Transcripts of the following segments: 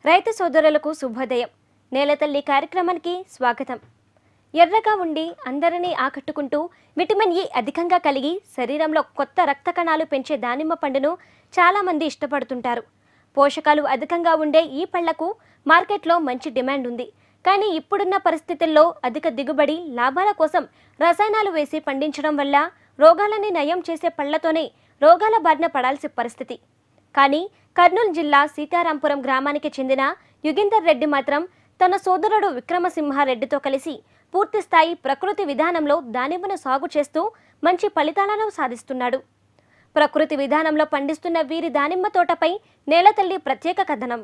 రైతు సోదరులకు శుభోదయం. నేలతల్లి కార్యక్రమానికి స్వాగతం. ఎర్రగా ఉండి అందరినీ ఆకట్టుకుంటూ విటమిన్ ఇ అధికంగా కలిగి శరీరంలో కొత్త రక్త కణాలు పెంచే దానిమ్మ పండును చాలామంది ఇష్టపడుతుంటారు. పోషకాలు అధికంగా ఉండే ఈ పళ్లకు మార్కెట్లో మంచి డిమాండ్ ఉంది. కానీ ఇప్పుడున్న పరిస్థితుల్లో అధిక దిగుబడి లాభాల కోసం రసాయనాలు వేసి పండించడం వల్ల రోగాలని నయం చేసే పళ్లతోనే రోగాల బారిన పడాల్సిన పరిస్థితి. కానీ కర్నూలు జిల్లా సీతారాంపురం గ్రామానికి చెందిన యుగేందర్ రెడ్డి మాత్రం తన సోదరుడు విక్రమసింహారెడ్డితో కలిసి పూర్తిస్థాయి ప్రకృతి విధానంలో దానిమ్మను సాగు చేస్తూ మంచి ఫలితాలను సాధిస్తున్నాడు. ప్రకృతి విధానంలో పండిస్తున్న వీరి దానిమ్మ తోటపై నేలతల్లి ప్రత్యేక కథనం.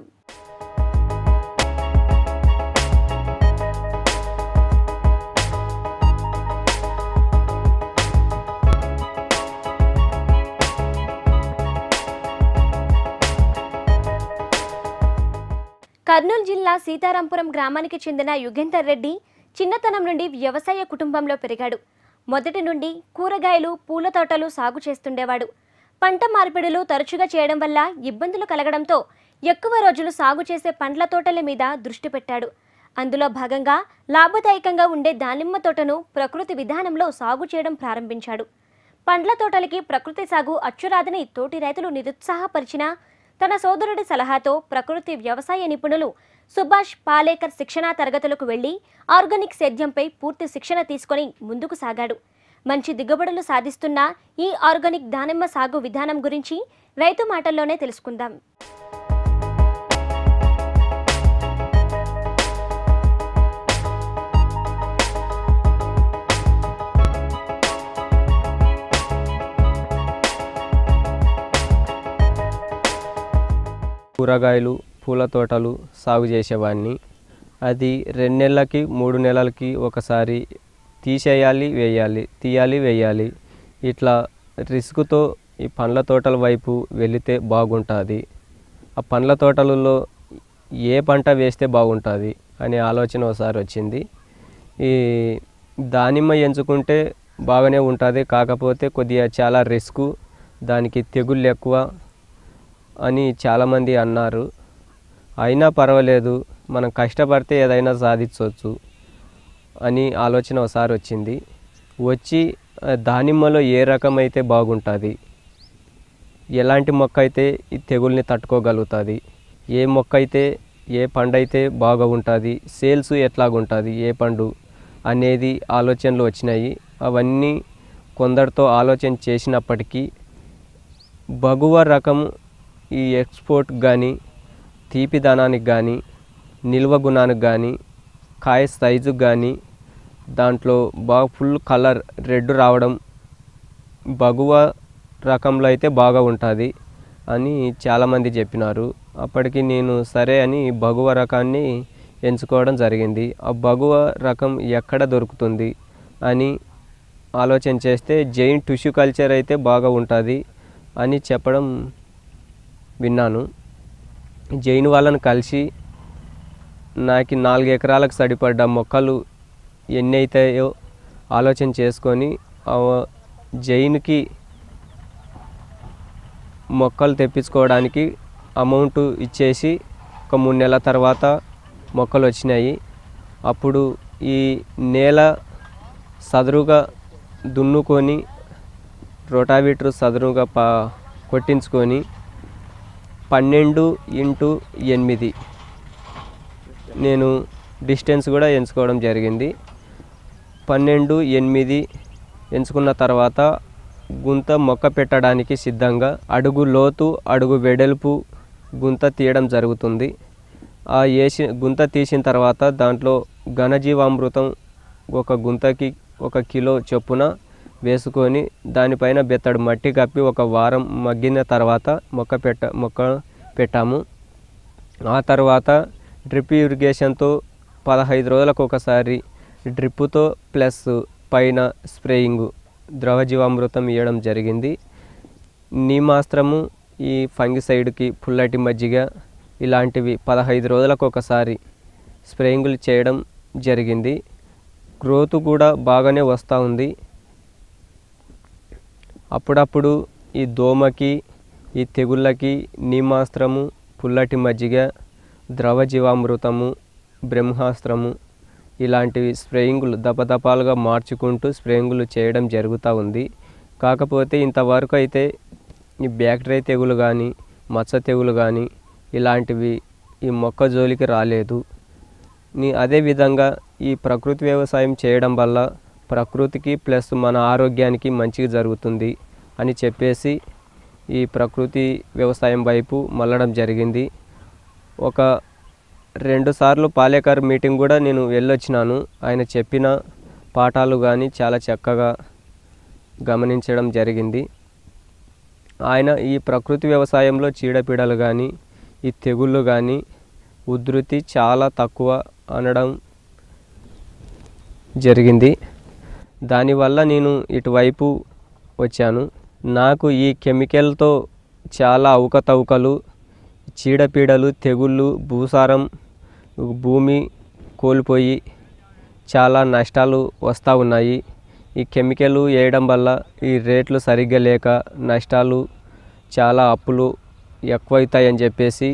కర్నూలు జిల్లా సీతారాంపురం గ్రామానికి చెందిన యుగేందర్ రెడ్డి చిన్నతనం నుండి వ్యవసాయ కుటుంబంలో పెరిగాడు. మొదటి నుండి కూరగాయలు, పూల తోటలు సాగు చేస్తుండేవాడు. పంట మార్పిడులు తరచుగా చేయడం వల్ల ఇబ్బందులు కలగడంతో ఎక్కువ రోజులు సాగు చేసే పండ్ల తోటల మీద దృష్టి పెట్టాడు. అందులో భాగంగా లాభదాయకంగా ఉండే దానిమ్మ తోటను ప్రకృతి విధానంలో సాగు చేయడం ప్రారంభించాడు. పండ్ల తోటలకి ప్రకృతి సాగు అచ్చురాదని తోటి రైతులు నిరుత్సాహపరిచినా తన సోదరుడి సలహాతో ప్రకృతి వ్యవసాయ నిపుణులు సుభాష్ పాలేకర్ శిక్షణా తరగతులకు వెళ్లి ఆర్గానిక్ సేద్యంపై పూర్తి శిక్షణ తీసుకొని ముందుకు సాగాడు. మంచి దిగుబడులు సాధిస్తున్న ఈ ఆర్గానిక్ దానిమ్మ సాగు విధానం గురించి రైతు మాటల్లోనే తెలుసుకుందాం. కూరగాయలు, పూల తోటలు సాగు చేసేవాడిని. అది 2 నెలలకి 3 నెలలకి ఒకసారి తీసేయాలి, వేయాలి. ఇట్లా రిస్క్తో ఈ పండ్ల తోటల వైపు వెళితే బాగుంటుంది. ఆ పండ్ల తోటలలో ఏ పంట వేస్తే బాగుంటుంది అనే ఆలోచన ఒకసారి వచ్చింది. ఈ దానిమ్మ ఎంచుకుంటే బాగానే ఉంటుంది, కాకపోతే కొద్దిగా చాలా రిస్క్, దానికి తెగుళ్ళు ఎక్కువ అని చాలామంది అన్నారు. అయినా పర్వాలేదు, మనం కష్టపడితే ఏదైనా సాధించవచ్చు అని ఆలోచన ఒకసారి వచ్చింది. వచ్చి దానిమ్మలో ఏ రకం అయితే బాగుంటుంది, ఎలాంటి మొక్క అయితే ఈ తెగుల్ని తట్టుకోగలుగుతుంది, ఏ మొక్క అయితే ఏ పండు అయితే బాగా ఉంటుంది, సేల్స్ ఎట్లాగుంటుంది, ఏ పండు అనేది ఆలోచనలు వచ్చినాయి. అవన్నీ కొందరితో ఆలోచన చేసినప్పటికీ బగువ రకం ఈ ఎక్స్పోర్ట్ కానీ, తీపి ధనానికి కానీ, నిల్వ గుణానికి కానీ, కాయ సైజుకి కానీ, దాంట్లో బాగా ఫుల్ కలర్ రెడ్ రావడం బగువ రకంలో అయితే బాగా ఉంటుంది అని చాలామంది చెప్పినారు. అప్పటికి నేను సరే అని బగువ రకాన్ని ఎంచుకోవడం జరిగింది. ఆ బగువ రకం ఎక్కడ దొరుకుతుంది అని ఆలోచన చేస్తే జైన్ టిష్యూ కల్చర్ అయితే బాగా ఉంటుంది అని చెప్పడం విన్నాను. జైన్ వాళ్ళని కలిసి నాకు 4 ఎకరాలకు సరిపడ్డ మొక్కలు ఎన్ని అవుతాయో ఆలోచన చేసుకొని జైన్కి మొక్కలు తెప్పించుకోవడానికి అమౌంట్ ఇచ్చేసి ఒక 3 నెలల తర్వాత మొక్కలు వచ్చినాయి. అప్పుడు ఈ నేల సదురుగా దున్నుకొని రోటావీటర్ సదురుగా కొట్టించుకొని 12x8 నేను డిస్టెన్స్ కూడా ఎంచుకోవడం జరిగింది. 12x8 ఎంచుకున్న తర్వాత గుంత మొక్క పెట్టడానికి సిద్ధంగా అడుగు లోతు, అడుగు వెడల్పు గుంత తీయడం జరుగుతుంది. ఆ గుంత తీసిన తర్వాత దాంట్లో ఘనజీవామృతం ఒక గుంతకి 1 కిలో చొప్పున వేసుకొని దానిపైన బెత్తడు మట్టి కప్పి 1 వారం మగ్గిన తర్వాత మొక్క పెట్టాము. ఆ తర్వాత డ్రిప్ ఇరిగేషన్తో 15 రోజులకు ఒకసారి డ్రిప్పుతో ప్లస్ పైన స్ప్రేయింగ్ ద్రవజీవామృతం ఇవ్వడం జరిగింది. నీమాస్త్రము, ఈ ఫంగిసైడ్కి పుల్లటి మజ్జిగ ఇలాంటివి 15 రోజులకు ఒకసారి స్ప్రేయింగులు చేయడం జరిగింది. గ్రోత్ కూడా బాగానే వస్తూ ఉంది. అప్పుడప్పుడు ఈ దోమకి, ఈ తెగుళ్ళకి నీమాస్త్రము, పుల్లటి మజ్జిగ ద్రవ జీవామృతము, బ్రహ్మాస్త్రము ఇలాంటివి స్ప్రేయింగులు దపదపాలుగా మార్చుకుంటూ స్ప్రేయింగులు చేయడం జరుగుతూ ఉంది. కాకపోతే ఇంతవరకు అయితే ఈ బ్యాక్టీరియా తెగులు కానీ మచ్చ తెగులు కానీ ఇలాంటివి ఈ మొక్క జోలికి రాలేదు. అదేవిధంగా ఈ ప్రకృతి వ్యవసాయం చేయడం వల్ల ప్రకృతికి ప్లస్ మన ఆరోగ్యానికి మంచిగా జరుగుతుంది అని చెప్పేసి ఈ ప్రకృతి వ్యవసాయం వైపు మళ్ళడం జరిగింది. ఒక 2 సార్లు పాలేకర్ మీటింగ్ కూడా నేను వెళ్ళొచ్చినాను. ఆయన చెప్పిన పాఠాలు కానీ చాలా చక్కగా గమనించడం జరిగింది. ఆయన ఈ ప్రకృతి వ్యవసాయంలో చీడపీడలు కానీ ఈ తెగుళ్ళు కానీ ఉధృతి చాలా తక్కువ అనడం జరిగింది. దానివల్ల నేను ఇటువైపు వచ్చాను. నాకు ఈ కెమికల్తో చాలా అవకతవకలు, చీడపీడలు, తెగుళ్ళు, భూసారం, భూమి కోల్పోయి చాలా నష్టాలు వస్తూ ఉన్నాయి. ఈ కెమికల్ వేయడం వల్ల ఈ రేట్లు సరిగ్గా లేక నష్టాలు, చాలా అప్పులు ఎక్కువవుతాయని చెప్పేసి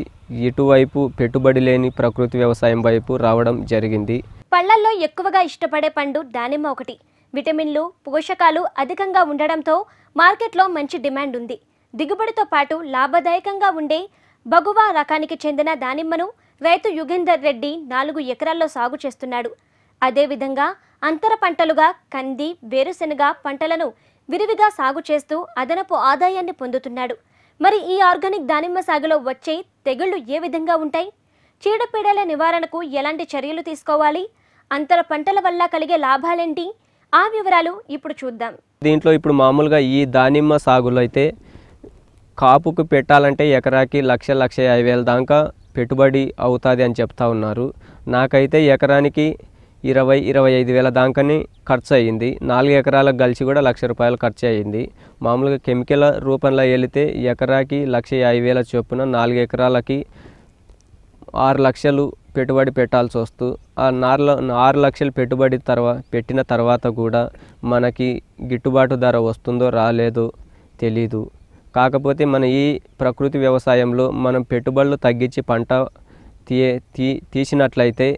ఇటువైపు పెట్టుబడి లేని ప్రకృతి వ్యవసాయం వైపు రావడం జరిగింది. పళ్ళల్లో ఎక్కువగా ఇష్టపడే పండు దానిమ్మ ఒకటి. విటమిన్లు, పోషకాలు అధికంగా ఉండడంతో మార్కెట్లో మంచి డిమాండ్ ఉంది. దిగుబడితో పాటు లాభదాయకంగా ఉండే బగువా రకానికి చెందిన దానిమ్మను రైతు యుగేందర్ రెడ్డి 4 ఎకరాల్లో సాగు చేస్తున్నాడు. అదేవిధంగా అంతర పంటలుగా కంది, వేరుశెనగ పంటలను విరివిగా సాగు చేస్తూ అదనపు ఆదాయాన్ని పొందుతున్నాడు. మరి ఈ ఆర్గానిక్ దానిమ్మ సాగులో వచ్చే తెగుళ్లు ఏ విధంగా ఉంటాయి? చీడపీడల నివారణకు ఎలాంటి చర్యలు తీసుకోవాలి? అంతర పంటల వల్ల కలిగే లాభాలేంటి? ఆ వివరాలు ఇప్పుడు చూద్దాం. దీంట్లో ఇప్పుడు మామూలుగా ఈ దానిమ్మ సాగులో అయితే కాపుకు పెట్టాలంటే ఎకరాకి 1,50,000 దాకా పెట్టుబడి అవుతుంది అని చెప్తా ఉన్నారు. నాకైతే ఎకరానికి 20-25 వేల దాకానే ఖర్చు అయ్యింది. 4 ఎకరాలకు కలిసి కూడా 1,00,000 రూపాయలు ఖర్చు అయ్యింది. మామూలుగా కెమికల్ రూపంలో వెళితే ఎకరాకి 1,50,000 చొప్పున 4 ఎకరాలకి 6 లక్షలు పెట్టుబడి పెట్టాల్సి వస్తూ ఆ 6 లక్షలు పెట్టుబడి పెట్టిన తర్వాత కూడా మనకి గిట్టుబాటు ధర వస్తుందో రాలేదో తెలీదు. కాకపోతే మన ఈ ప్రకృతి వ్యవసాయంలో మనం పెట్టుబడులు తగ్గించి పంట తీసినట్లయితే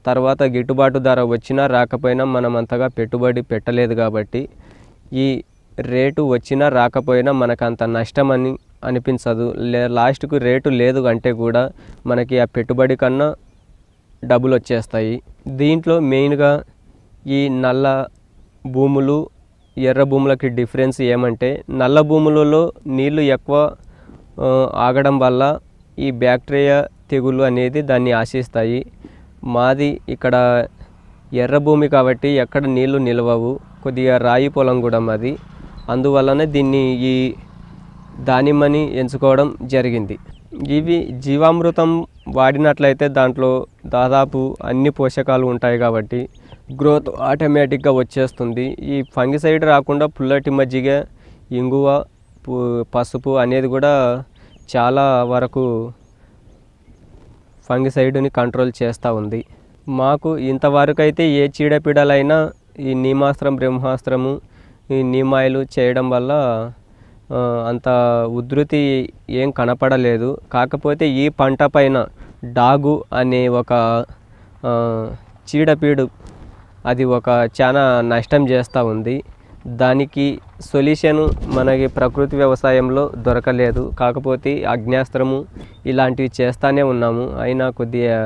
తర్వాత గిట్టుబాటు ధర వచ్చినా రాకపోయినా మనం అంతగా పెట్టుబడి పెట్టలేదు కాబట్టి ఈ రేటు వచ్చినా రాకపోయినా మనకు అంత నష్టం అని అనిపించదు. లాస్ట్కు రేటు లేదు అంటే కూడా మనకి ఆ పెట్టుబడి కన్నా డబ్బులు వచ్చేస్తాయి. దీంట్లో మెయిన్గా ఈ నల్ల భూములు, ఎర్ర భూములకి డిఫరెన్స్ ఏమంటే నల్ల భూములలో నీళ్లు ఎక్కువ ఆగడం వల్ల ఈ బ్యాక్టీరియా తెగులు అనేది దాన్ని ఆశిస్తాయి. మాది ఇక్కడ ఎర్ర భూమి కాబట్టి ఎక్కడ నీళ్లు నిలవవు, కొద్దిగా రాయి పొలం కూడా మాది. అందువల్లనే దీన్ని ఈ దానిమ్మని ఎంచుకోవడం జరిగింది. ఇవి జీవామృతం వాడినట్లయితే దాంట్లో దాదాపు అన్ని పోషకాలు ఉంటాయి కాబట్టి గ్రోత్ ఆటోమేటిక్గా వచ్చేస్తుంది. ఈ ఫంగిసైడ్ రాకుండా పుల్లటి మజ్జిగ, ఇంగువ, పసుపు అనేది కూడా చాలా వరకు ఫంగిసైడ్ని కంట్రోల్ చేస్తూ ఉంది. మాకు ఇంతవరకు అయితే ఏ చీడపీడలైనా ఈ నీమాస్త్రం, బ్రహ్మాస్త్రము, ఈ నీమాయిలు చేయడం వల్ల అంత ఉధృతి ఏం కనపడలేదు. కాకపోతే ఈ పంట పైన డాగు అనే ఒక చీడపీడు అది చాలా నష్టం చేస్తూ ఉంది. దానికి సొల్యూషను మనకి ప్రకృతి వ్యవసాయంలో దొరకలేదు. కాకపోతే అగ్నేస్త్రము ఇలాంటివి చేస్తూనే ఉన్నాము, అయినా కొద్దిగా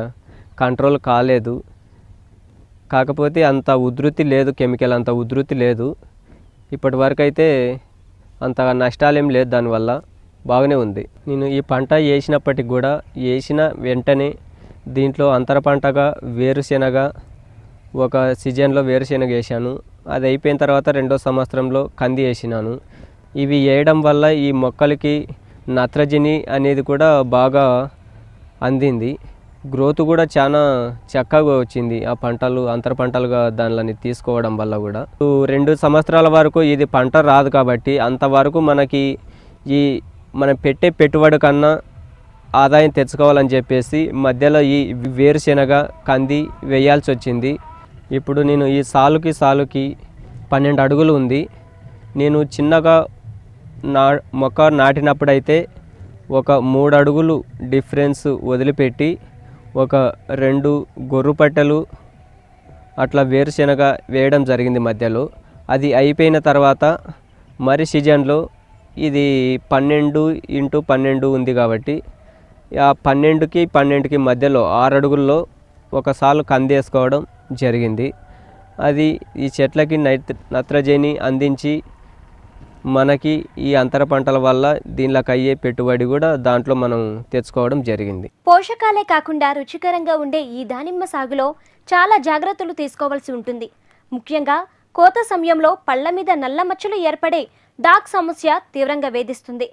కంట్రోల్ కాలేదు. కాకపోతే అంత ఉధృతి లేదు, కెమికల్ అంత ఉధృతి లేదు. ఇప్పటి వరకు అయితే అంత నష్టాలేం లేదు, దానివల్ల బాగానే ఉంది. నేను ఈ పంట వేసినప్పటికి కూడా వేసిన వెంటనే దీంట్లో అంతర పంటగా వేరుశెనగ ఒక సీజన్లో వేరుశెనగ వేసాను. అది అయిపోయిన తర్వాత 2వ సంవత్సరంలో కంది వేసినాను. ఇవి వేయడం వల్ల ఈ మొక్కలకి నత్రజని అనేది కూడా బాగా అందింది. గ్రోత్ కూడా చాలా చక్కగా వచ్చింది. ఆ పంటలు అంతర పంటలుగా దానిని తీసుకోవడం వల్ల కూడా 2 సంవత్సరాల వరకు ఇది పంట రాదు కాబట్టి అంతవరకు మనకి ఈ మనం పెట్టే పెట్టుబడి కన్నా ఆదాయం తెచ్చుకోవాలని చెప్పేసి మధ్యలో ఈ వేరుశెనగ, కంది వేయాల్సి వచ్చింది. ఇప్పుడు నేను ఈ సాలుకి 12 అడుగులు ఉంది. నేను చిన్నగా మొక్క నాటినప్పుడైతే ఒక 3 అడుగులు డిఫరెన్స్ వదిలిపెట్టి ఒక 2 గొర్రు పట్టెలు అట్లా వేరుశెనగ వేయడం జరిగింది మధ్యలో. అది అయిపోయిన తర్వాత మరి సీజన్లో ఇది 12x12 ఉంది కాబట్టి ఆ 12కి 12కి మధ్యలో 6 అడుగుల్లో ఒకసారి కందేసుకోవడం జరిగింది. అది ఈ చెట్లకి నత్రజని అందించి మనకి ఈ అంతర పంటల వల్ల దీనిలోకి అయ్యే పెట్టుబడి కూడా దాంట్లో మనం తెచ్చుకోవడం జరిగింది. పోషకాలే కాకుండా రుచికరంగా ఉండే ఈ దానిమ్మ సాగులో చాలా జాగ్రత్తలు తీసుకోవాల్సి ఉంటుంది. ముఖ్యంగా కోత సమయంలో పళ్ళ మీద నల్ల మచ్చలు ఏర్పడే డాగ్ సమస్య తీవ్రంగా వేధిస్తుంది.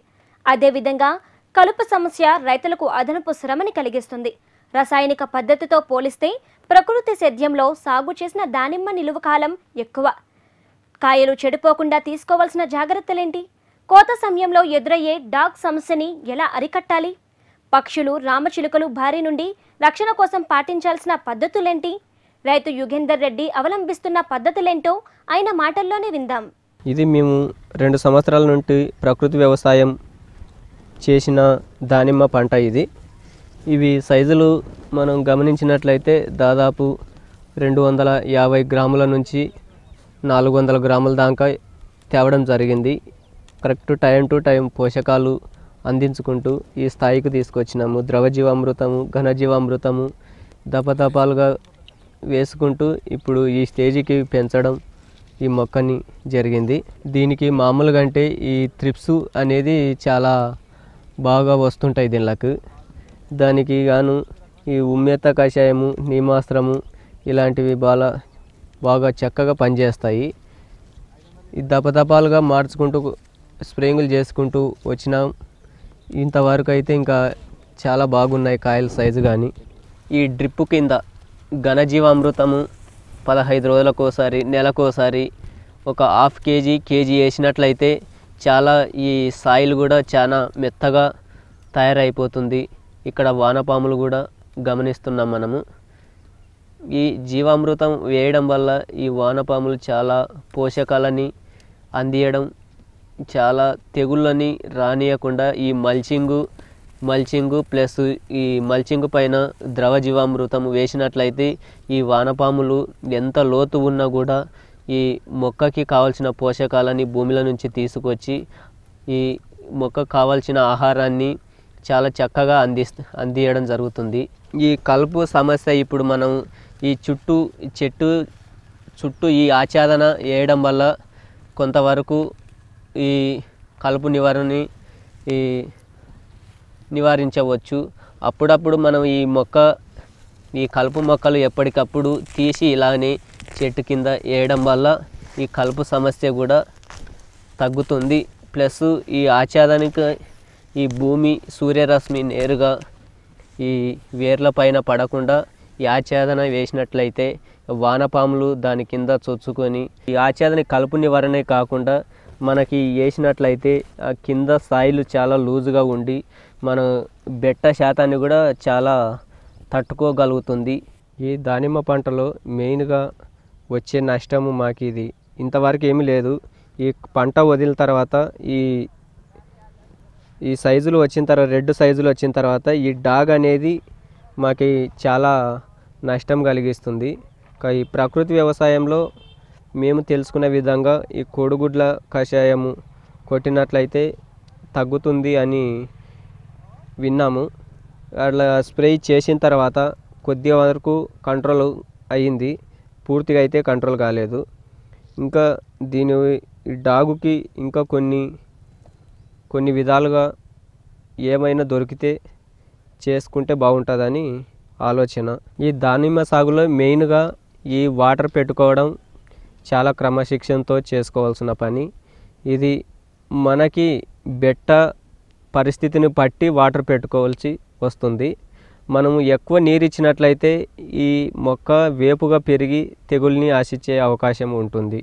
అదేవిధంగా కలుపు సమస్య రైతులకు అదనపు శ్రమని కలిగిస్తుంది. రసాయనిక పద్ధతితో పోలిస్తే ప్రకృతి సేద్యంలో సాగు చేసిన దానిమ్మ నిలువ కాలం ఎక్కువ. కాయలు చెడిపోకుండా తీసుకోవాల్సిన జాగ్రత్తలేంటి? కోత సమయంలో ఎదురయ్యే డాగ్ సమస్యని ఎలా అరికట్టాలి? పక్షులు, రామచిలుకలు బారి నుండి రక్షణ కోసం పాటించాల్సిన పద్ధతులేంటి? రైతు యుగేందర్ రెడ్డి అవలంబిస్తున్న పద్ధతులేంటో ఆయన మాటల్లోనే విందాం. ఇది మేము 2 సంవత్సరాల నుండి ప్రకృతి వ్యవసాయం చేసిన దానిమ్మ పంట. ఇవి సైజులు మనం గమనించినట్లయితే దాదాపు 250 గ్రాముల నుంచి 400 గ్రాముల దాకా తేవడం జరిగింది. కరెక్ట్ టైం టు టైం పోషకాలు అందించుకుంటూ ఈ స్థాయికి తీసుకొచ్చినాము. ద్రవజీవామృతము, ఘనజీవామృతము దపదపాలుగా వేసుకుంటూ ఇప్పుడు ఈ స్టేజికి పెంచడం ఈ మొక్కని జరిగింది. దీనికి మామూలుగా అంటే ఈ త్రిప్స్ అనేది చాలా బాగా వస్తుంటాయి దీనికి. దానికి గాను ఈ ఉమ్మేత కషాయము, నీమాస్త్రము ఇలాంటివి బాగా చక్కగా పనిచేస్తాయి. ఈ దపదపాలుగా మార్చుకుంటూ స్ప్రేయింగులు చేసుకుంటూ వచ్చినాం. ఇంతవరకు అయితే ఇంకా చాలా బాగున్నాయి కాయల సైజు. కానీ ఈ డ్రిప్పు కింద ఘనజీవామృతము 15 రోజులకోసారి, నెలకోసారి ఒక 1/2 కేజీ వేసినట్లయితే చాలా ఈ సాయిల్ కూడా చాలా మెత్తగా తయారైపోతుంది. ఇక్కడ వానపాములు కూడా గమనిస్తున్నాం మనము. ఈ జీవామృతం వేయడం వల్ల ఈ వానపాములు చాలా పోషకాలని అందియడం, చాలా తెగుళ్ళని రానియకుండా ఈ మల్చింగు ప్లస్ ఈ మల్చింగ్ పైన ద్రవ జీవామృతం వేసినట్లయితే ఈ వానపాములు ఎంత లోతు ఉన్నా కూడా ఈ మొక్కకి కావాల్సిన పోషకాలని భూమిలో నుంచి తీసుకొచ్చి ఈ మొక్కకు కావాల్సిన ఆహారాన్ని చాలా చక్కగా అందియడం జరుగుతుంది. ఈ కలుపు సమస్య ఇప్పుడు మనం ఈ చెట్టు చుట్టూ ఈ ఆచ్ఛాదన వేయడం వల్ల కొంతవరకు ఈ కలుపు నివారించవచ్చు. అప్పుడప్పుడు మనం ఈ కలుపు మొక్కలు ఎప్పటికప్పుడు తీసి ఇలానే చెట్టు కింద వేయడం వల్ల ఈ కలుపు సమస్య కూడా తగ్గుతుంది. ప్లస్ ఈ ఆచ్ఛాదనకి ఈ భూమి సూర్యరశ్మి నేరుగా ఈ వేర్ల పైన పడకుండా ఈ ఆచ్ఛాదన వేసినట్లయితే వానపాములు దాని కింద చొచ్చుకొని ఈ ఆచ్ఛాదన కలుపు నివారణే కాకుండా మనకి వేసినట్లయితే ఆ కింద స్థాయిలు చాలా లూజుగా ఉండి మన బెట్ట శాతాన్ని కూడా చాలా తట్టుకోగలుగుతుంది. ఈ దానిమ్మ పంటలో మెయిన్గా వచ్చే నష్టము మాకు ఇది ఇంతవరకు ఏమీ లేదు. ఈ పంట వదిలిన తర్వాత ఈ సైజులు వచ్చిన తర్వాత, రెడ్ సైజులు వచ్చిన తర్వాత ఈ డాగ్ అనేది మాకు చాలా నష్టం కలిగిస్తుంది. ఈ ప్రకృతి వ్యవసాయంలో మేము తెలుసుకున్న విధంగా ఈ కోడిగుడ్ల కషాయము కొట్టినట్లయితే తగ్గుతుంది అని విన్నాము. అట్లా స్ప్రే చేసిన తర్వాత కొద్ది వరకు కంట్రోల్ అయ్యింది, పూర్తిగా అయితే కంట్రోల్ కాలేదు. ఇంకా ఈ డాగుకి ఇంకా కొన్ని విధాలుగా ఏమైనా దొరికితే చేసుకుంటే బాగుంటుందని ఆలోచన. ఈ దానిమ్మ సాగులో మెయిన్గా ఈ వాటర్ పెట్టుకోవడం చాలా క్రమశిక్షణతో చేసుకోవాల్సిన పని. ఇది మనకి బెట్ట పరిస్థితిని బట్టి వాటర్ పెట్టుకోవాల్సి వస్తుంది. మనము ఎక్కువ నీరు ఇచ్చినట్లయితే ఈ మొక్క వేపుగా పెరిగి తెగుల్ని ఆశించే అవకాశం ఉంటుంది.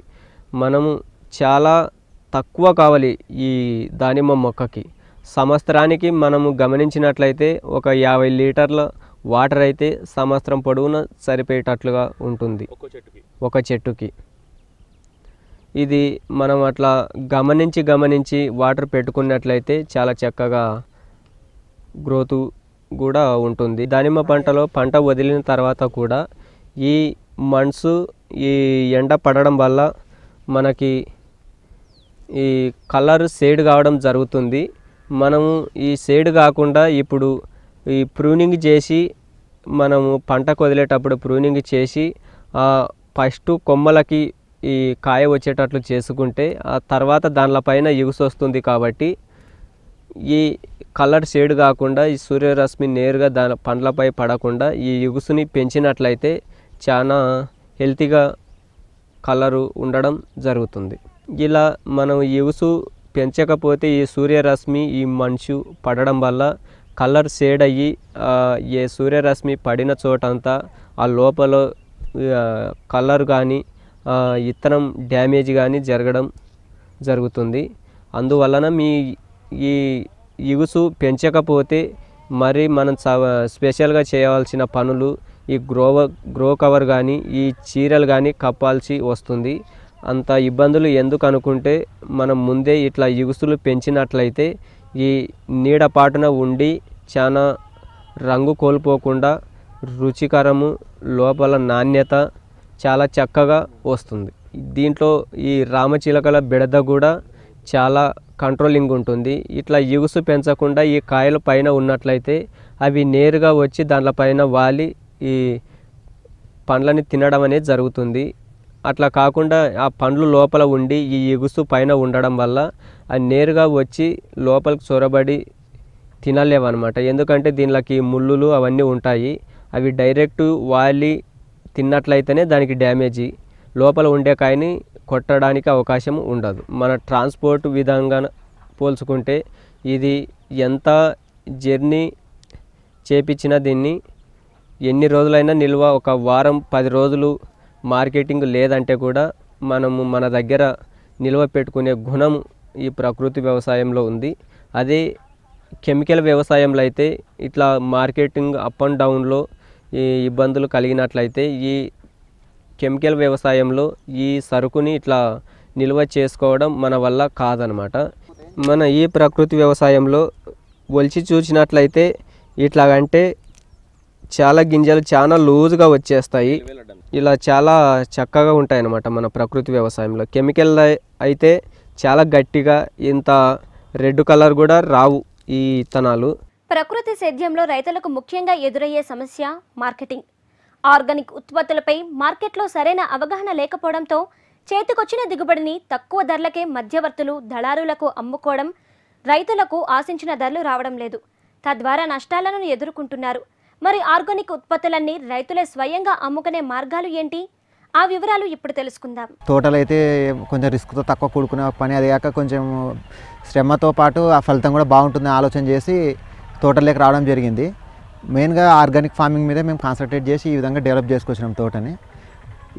మనము చాలా తక్కువ కావాలి ఈ దానిమ్మ మొక్కకి. సంవత్సరానికి మనము గమనించినట్లయితే ఒక 50 లీటర్ల వాటర్ అయితే సంవత్సరం పొడవునా సరిపోయేటట్లుగా ఉంటుంది ఒక చెట్టుకి. ఇది మనం అట్లా గమనించి వాటర్ పెట్టుకున్నట్లయితే చాలా చక్కగా గ్రోతు కూడా ఉంటుంది. దానిమ్మ పంటలో పంట వదిలిన తర్వాత కూడా ఈ మంచు ఈ ఎండ పడడం వల్ల మనకి ఈ కలర్ షేడ్ కావడం జరుగుతుంది. మనము ఈ షేడ్ కాకుండా ఇప్పుడు ఈ ప్రూనింగ్ చేసి మనము పంటకు వదిలేటప్పుడు ప్రూనింగ్ చేసి ఫస్ట్ కొమ్మలకి ఈ కాయ వచ్చేటట్లు చేసుకుంటే ఆ తర్వాత దానిపైన ఎగుసు వస్తుంది. కాబట్టి ఈ కలర్ షేడ్ కాకుండా ఈ సూర్యరశ్మి నేరుగా దాని పండ్లపై పడకుండా ఈ ఎగుసుని పెంచినట్లయితే చాలా హెల్తీగా కలరు ఉండడం జరుగుతుంది. ఇలా మనం ఎగుసు పెంచకపోతే ఈ సూర్యరశ్మి ఈ మంచు పడడం వల్ల కలర్ షేడ్ అయ్యి ఏ సూర్యరశ్మి పడిన చోటంతా ఆ లోపల కలర్ కానీ ఇత్తనం డ్యామేజ్ కానీ జరుగుతుంది. అందువలన ఈ ఎగుసు పెంచకపోతే మరి మనం స్పెషల్గా చేయవలసిన పనులు ఈ గ్రో కవర్ కానీ ఈ చీరలు కానీ కప్పాల్సి వస్తుంది. అంత ఇబ్బందులు ఎందుకు అనుకుంటే మనం ముందే ఇట్లా ఎగుసులు పెంచినట్లయితే ఈ నీడపాటున ఉండి చాలా రంగు కోల్పోకుండా రుచికరము లోపల నాణ్యత చాలా చక్కగా వస్తుంది. దీంట్లో ఈ రామచిలకల బెడద కూడా చాలా కంట్రోలింగ్ ఉంటుంది. ఇట్లా ఎగుసు పెంచకుండా ఈ కాయల పైన ఉన్నట్లయితే అవి నేరుగా వచ్చి దానిపైన వాలి ఈ పండ్లని తినడం అనేది జరుగుతుంది. అట్లా కాకుండా ఆ పండ్లు లోపల ఉండి ఈ ఎగుసు పైన ఉండడం వల్ల అది నేరుగా వచ్చి లోపలికి చొరబడి తినలేవన్నమాట. ఎందుకంటే దీనిలోకి ముళ్ళులు అవన్నీ ఉంటాయి. అవి డైరెక్ట్ వాలి తిన్నట్లయితేనే దానికి డ్యామేజీ, లోపల ఉండే కాయని కొట్టడానికి అవకాశం ఉండదు. మన ట్రాన్స్పోర్ట్ విధంగా పోల్చుకుంటే ఇది ఎంత జర్నీ చేపించినా దీన్ని ఎన్ని రోజులైనా నిల్వ, ఒక వారం 10 రోజులు మార్కెటింగ్ లేదంటే కూడా మనము మన దగ్గర నిల్వ పెట్టుకునే గుణం ఈ ప్రకృతి వ్యవసాయంలో ఉంది. అదే కెమికల్ వ్యవసాయంలో అయితే ఇట్లా మార్కెటింగ్ అప్ అండ్ డౌన్లో ఈ ఇబ్బందులు కలిగినట్లయితే ఈ కెమికల్ వ్యవసాయంలో ఈ సరుకుని ఇట్లా నిల్వ చేసుకోవడం మన వల్ల కాదనమాట. మన ఈ ప్రకృతి వ్యవసాయంలో ఒలిచి చూసినట్లయితే ఇట్లాగంటే చాలా గింజలు చాలా లూజ్గా వచ్చేస్తాయి. ఇలా చాలా చక్కగా ఉంటాయి అన్నమాట మన ప్రకృతి వ్యవసాయంలో. కెమికల్ అయితే చాలా గట్టిగా ఇంత రెడ్ కలర్ కూడా రావు ఈ ఇత్తనాలు. ప్రకృతి సేద్యంలో రైతులకు ముఖ్యంగా ఎదురయ్యే సమస్య మార్కెటింగ్. ఆర్గానిక్ ఉత్పత్తులపై మార్కెట్లో సరైన అవగాహన లేకపోవడంతో చేతికొచ్చిన దిగుబడిని తక్కువ ధరలకే మధ్యవర్తులు దళారులకు అమ్ముకోవడం, రైతులకు ఆశించిన ధరలు రావడం లేదు. తద్వారా నష్టాలను ఎదుర్కొంటున్నారు. మరి ఆర్గానిక్ ఉత్పత్తులన్నీ రైతులే స్వయంగా అమ్ముకునే మార్గాలు ఏంటి? ఆ వివరాలు ఇప్పుడు తెలుసుకుందాం. తోటలు అయితే కొంచెం రిస్క్తో తక్కువ కూడుకునే పని, అది కాక కొంచెం శ్రమతో పాటు ఆ ఫలితం కూడా బాగుంటుందని ఆలోచన చేసి తోటలోకి రావడం జరిగింది. మెయిన్గా ఆర్గానిక్ ఫార్మింగ్ మీదే మేము కాన్సన్ట్రేట్ చేసి ఈ విధంగా డెవలప్ చేసుకొచ్చినాం తోటని.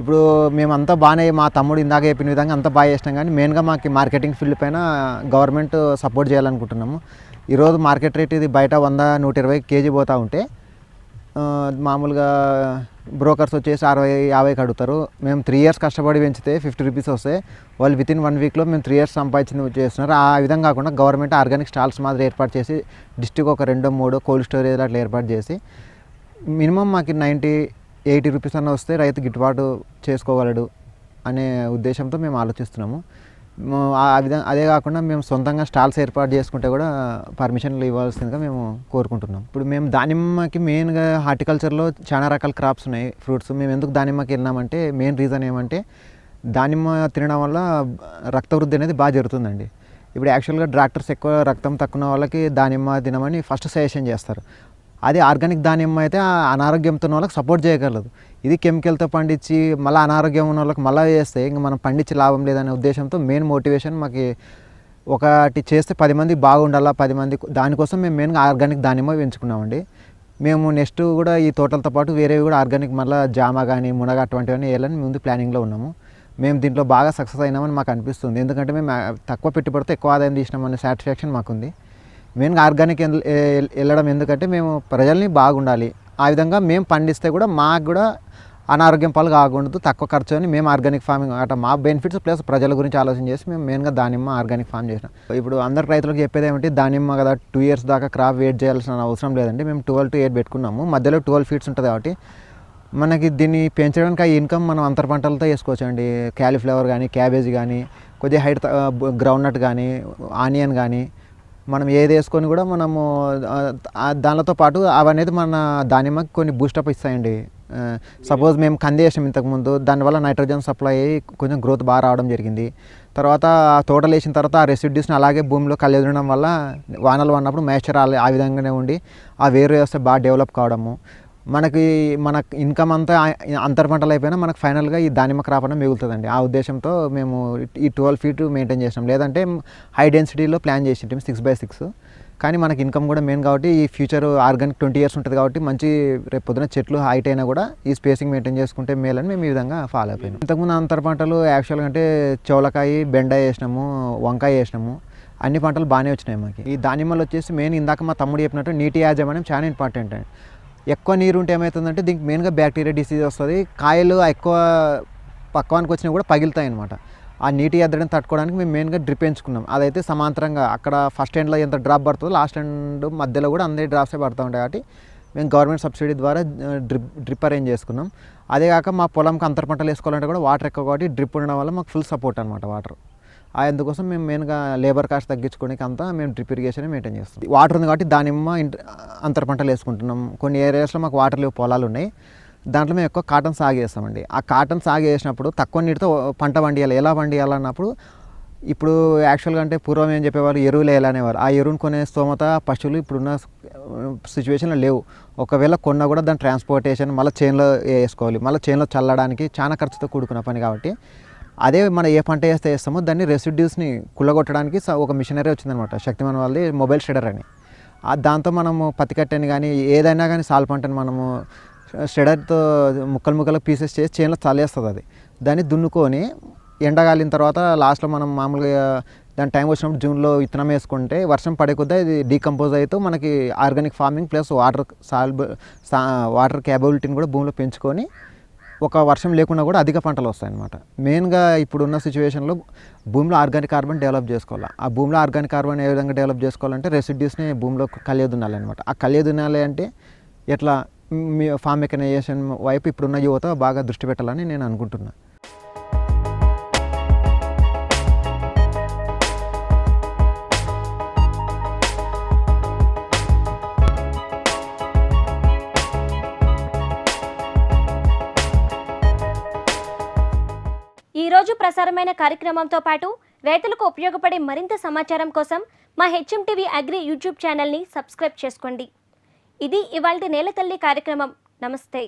ఇప్పుడు మేమంతా బాగానే, మా తమ్ముడు ఇందాక చెప్పిన విధంగా అంతా బాగా చేసినాం. కానీ మెయిన్గా మాకు మార్కెటింగ్ ఫీల్డ్ పైన గవర్నమెంట్ సపోర్ట్ చేయాలనుకుంటున్నాము. ఈరోజు మార్కెట్ రేట్ ఇది బయట 100-120 కేజీ పోతూ ఉంటే మామూలుగా బ్రోకర్స్ వచ్చేసి 60-50కి అడుగుతారు. మేము 3 years కష్టపడి పెంచితే 50 రూపీస్ వస్తాయి. వాళ్ళు వితిన్ 1 weekలో మేము 3 years సంపాదించింది చేస్తున్నారు. ఆ విధంగా కాకుండా గవర్నమెంట్ ఆర్గానిక్ స్టాల్స్ మాదిరి ఏర్పాటు చేసి డిస్ట్రిక్ట్ ఒక 2-3 కోల్డ్ స్టోరేజ్ అట్లా ఏర్పాటు చేసి మినిమం మాకు 90-80 రూపీస్ అన్న వస్తే రైతు గిట్టుబాటు చేసుకోగలడు అనే ఉద్దేశంతో మేము ఆలోచిస్తున్నాము. అదే కాకుండా మేము సొంతంగా స్టాల్స్ ఏర్పాటు చేసుకుంటే కూడా పర్మిషన్లు ఇవ్వాల్సిందిగా మేము కోరుకుంటున్నాం. ఇప్పుడు మేము దానిమ్మకి మెయిన్గా హార్టికల్చర్లో చాలా రకాల క్రాప్స్ ఉన్నాయి, ఫ్రూట్స్. మేము ఎందుకు దానిమ్మకి వెళ్ళినామంటే మెయిన్ రీజన్ ఏమంటే దానిమ్మ తినడం వల్ల రక్త వృద్ధి అనేది బాగా జరుగుతుందండి. ఇప్పుడు యాక్చువల్గా డాక్టర్స్ ఎక్కువ రక్తం తక్కువ వాళ్ళకి దానిమ్మ తినమని ఫస్ట్ సజెషన్ చేస్తారు. అదే ఆర్గానిక్ దానిమ్మ అయితే అనారోగ్యంతో ఉన్న వాళ్ళకి సపోర్ట్ చేయగలదు. ఇది కెమికల్తో పండించి మళ్ళీ అనారోగ్యం ఉన్న వాళ్ళకి మళ్ళీ చేస్తే ఇంకా మనం పండించి లాభం లేదనే ఉద్దేశంతో మెయిన్ మోటివేషన్ మాకు ఒకటి చేస్తే 10 మంది బాగుండాలా, 10 మంది దానికోసం మేము మెయిన్గా ఆర్గానిక్ దానిమ్మ పెంచుకున్నామండి. మేము నెక్స్ట్ కూడా ఈ తోటలతో పాటు వేరేవి కూడా ఆర్గానిక్ మళ్ళీ జామ కానీ మునగ అటువంటివన్నీ వేయాలని ముందు ప్లానింగ్లో ఉన్నాము. మేము దీంట్లో బాగా సక్సెస్ అయినామని మాకు అనిపిస్తుంది. ఎందుకంటే మేము తక్కువ పెట్టుబడితో ఎక్కువ ఆదాయం తీసినామనే సాటిస్ఫాక్షన్ మాకుంది. మెయిన్గా ఆర్గానిక్ వెళ్ళడం ఎందుకంటే మేము ప్రజల్ని బాగుండాలి, ఆ విధంగా మేము పండిస్తే కూడా మాకు కూడా అనారోగ్యం పాలు కాకూడదు, తక్కువ ఖర్చు అని మేము ఆర్గానిక్ ఫార్మింగ్ అట మా బెనిఫిట్స్ ప్లస్ ప్రజల గురించి ఆలోచన చేసి మేము మెయిన్గా దానిమ్మ ఆర్గానిక్ ఫార్మ్ చేసినాం. ఇప్పుడు అందరు రైతులకు చెప్పేది ఏమిటి, దానిమ్మ కదా 2 years దాకా క్రాప్ వెయిట్ చేయాల్సిన అవసరం లేదండి. మేము 12 to 8 పెట్టుకున్నాము, మధ్యలో 12 feet ఉంటుంది కాబట్టి మనకి దీన్ని పెంచడానికి ఆ ఇన్కమ్ మనం అంతర పంటలతో వేసుకోవచ్చు అండి. క్యాలీఫ్లవర్ కానీ, క్యాబేజీ కానీ, కొద్దిగా హైట్ గ్రౌండ్నట్ కానీ, ఆనియన్ కానీ మనం ఏది వేసుకొని కూడా మనము దానితో పాటు అవనేది మన దానిమ్మకి కొన్ని బూస్టప్ ఇస్తాయండి. సపోజ్ మేము కంది వేసాం ఇంతకుముందు, దానివల్ల నైట్రోజన్ సప్లై అయ్యి కొంచెం గ్రోత్ బాగా రావడం జరిగింది. తర్వాత తోటలు వేసిన తర్వాత ఆ రెసిడ్యూస్ని అలాగే భూమిలో కలియడం వల్ల వానలు పడినప్పుడు మేస్చర్ ఆ విధంగానే ఉండి ఆ వేరు వ్యవస్థ బాగా డెవలప్ కావడము, మన ఇన్కమ్ అంతా అంతర పంటలు అయిపోయినా మనకు ఫైనల్గా ఈ దానిమ్మ క్రాప్ అనేది మిగులుతుందండి. ఆ ఉద్దేశంతో మేము ఈ 12 feet మెయింటైన్ చేసినాం. లేదంటే హై డెన్సిటీలో ప్లాన్ చేసి 6x6. కానీ మనకి ఇన్కమ్ కూడా మెయిన్ కాబట్టి ఈ ఫ్యూచర్ ఆర్గానిక్ 20 years ఉంటుంది కాబట్టి మంచి రేపు పొద్దున చెట్లు హైట్ అయినా కూడా ఈ స్పేసింగ్ మెయింటైన్ చేసుకుంటే మేలని మేము ఈ విధంగా ఫాలో అయిపోయినాం. ఇంతకుముందు అంతర పంటలు యాక్చువల్గా అంటే చౌలకాయ, బెండాయి వేసినాము, వంకాయ వేసినాము, అన్ని పంటలు బాగానే వచ్చినాయి మాకు. ఈ దానిమ్మలు వచ్చేసి మెయిన్ ఇందాక మా తమ్ముడు చెప్పినట్టు నీటి యాజమాన్యం చాలా ఇంపార్టెంట్ అండి. ఎక్కువ నీరు ఉంటే ఏమవుతుందంటే దీనికి మెయిన్గా బ్యాక్టీరియా డిసీజ్ వస్తుంది, కాయలు ఎక్కువ పక్వానికి వచ్చినా కూడా పగిలుతాయి అనమాట. ఆ నీటి ఎద్దడిని తట్టుకోవడానికి మేము మెయిన్గా డ్రిప్ ఎంచుకున్నాం. అదైతే సమాంతరంగా అక్కడ ఫస్ట్ ఎండ్లో ఎంత డ్రాప్ పడుతుందో లాస్ట్ ఎండ్ మధ్యలో కూడా అన్ని డ్రాప్సే పడుతూ ఉంటాయి కాబట్టి మేము గవర్నమెంట్ సబ్సిడీ ద్వారా డ్రిప్ అరేంజ్ చేసుకున్నాం. అదే కాక మా పొలంకి అంతర పంటలు వేసుకోవాలంటే కూడా వాటర్ ఎక్కువ కాబట్టి డ్రిప్ ఉండడం వల్ల మాకు ఫుల్ సపోర్ట్ అనమాట వాటర్. అందుకోసం మేము మెయిన్గా లేబర్ కాస్ట్ తగ్గించుకోవడానికి అంతా మేము డ్రిప్ ఇరిగేషన్ మెయింటైన్ చేస్తాం. వాటర్ ఉంది కాబట్టి దానిమ్మ అంతర పంటలు వేసుకుంటున్నాం. కొన్ని ఏరియాస్లో మాకు వాటర్ లేవు, పొలాలు ఉన్నాయి, దాంట్లో మేము ఎక్కువ కాటన్ సాగు చేస్తామండి. ఆ కాటన్ సాగు చేసినప్పుడు తక్కువ నీటితో పంట పండియాలి. ఎలా పండియాలన్నప్పుడు ఇప్పుడు యాక్చువల్గా అంటే పూర్వం ఏం చెప్పేవారు, ఎరువులు వేయాలనేవారు. ఆ ఎరువును కొనే స్తోమత పశువులు ఇప్పుడున్న సిచ్యువేషన్లో లేవు. ఒకవేళ కొన్నా కూడా దాని ట్రాన్స్పోర్టేషన్ మళ్ళీ చేనులో వేసుకోవాలి, మళ్ళీ చేనులో చల్లడానికి చాలా ఖర్చుతో కూడుకున్న పని కాబట్టి అదే మనం ఏ పంట వేస్తామో దాన్ని రెసిడ్యూస్ని కుళ్ళగొట్టడానికి ఒక మిషనరీ వచ్చిందనమాట, శక్తిమాన్ వాళ్ళది మొబైల్ షెడర్ అని. దాంతో మనము పత్తి కట్టని కానీ ఏదైనా కానీ సాల్ పంటని మనము షెడర్తో ముక్కలు పీసెస్ చేసి చేనులో చల్లేస్తుంది. అది దాన్ని దున్నుకొని ఎండగాలిన తర్వాత లాస్ట్లో మనం మామూలుగా దాని టైం వచ్చినప్పుడు జూన్లో విత్తనం వేసుకుంటే వర్షం పడే కొద్దీ ఇది డీకంపోజ్ అవుతూ మనకి ఆర్గానిక్ ఫార్మింగ్ ప్లస్ వాటర్ క్యాపబిలిటీని కూడా భూమిలో పెంచుకొని ఒక వర్షం లేకుండా కూడా అధిక పంటలు వస్తాయన్నమాట. మెయిన్గా ఇప్పుడున్న సిచ్యువేషన్లో భూమిలో ఆర్గానిక్ కార్బన్ డెవలప్ చేసుకోవాలి. ఆ భూమిలో ఆర్గానిక్ కార్బన్ ఏ విధంగా డెవలప్ చేసుకోవాలంటే రెసిడ్యూస్ని భూమిలో కలియదున్నాలి అనమాట. ఆ కలియదున్నాలి అంటే ఎట్లా ఫార్మ్ మెకనైజేషన్ వైపు ఇప్పుడున్న యువత బాగా దృష్టి పెట్టాలని నేను అనుకుంటున్నాను. ఈరోజు ప్రసారమైన కార్యక్రమంతో పాటు రైతులకు ఉపయోగపడే మరింత సమాచారం కోసం మా HMTV అగ్రి యూట్యూబ్ ఛానల్ని సబ్స్క్రైబ్ చేసుకోండి. ఇది ఇవాల్టి నేల తల్లి కార్యక్రమం. నమస్తే.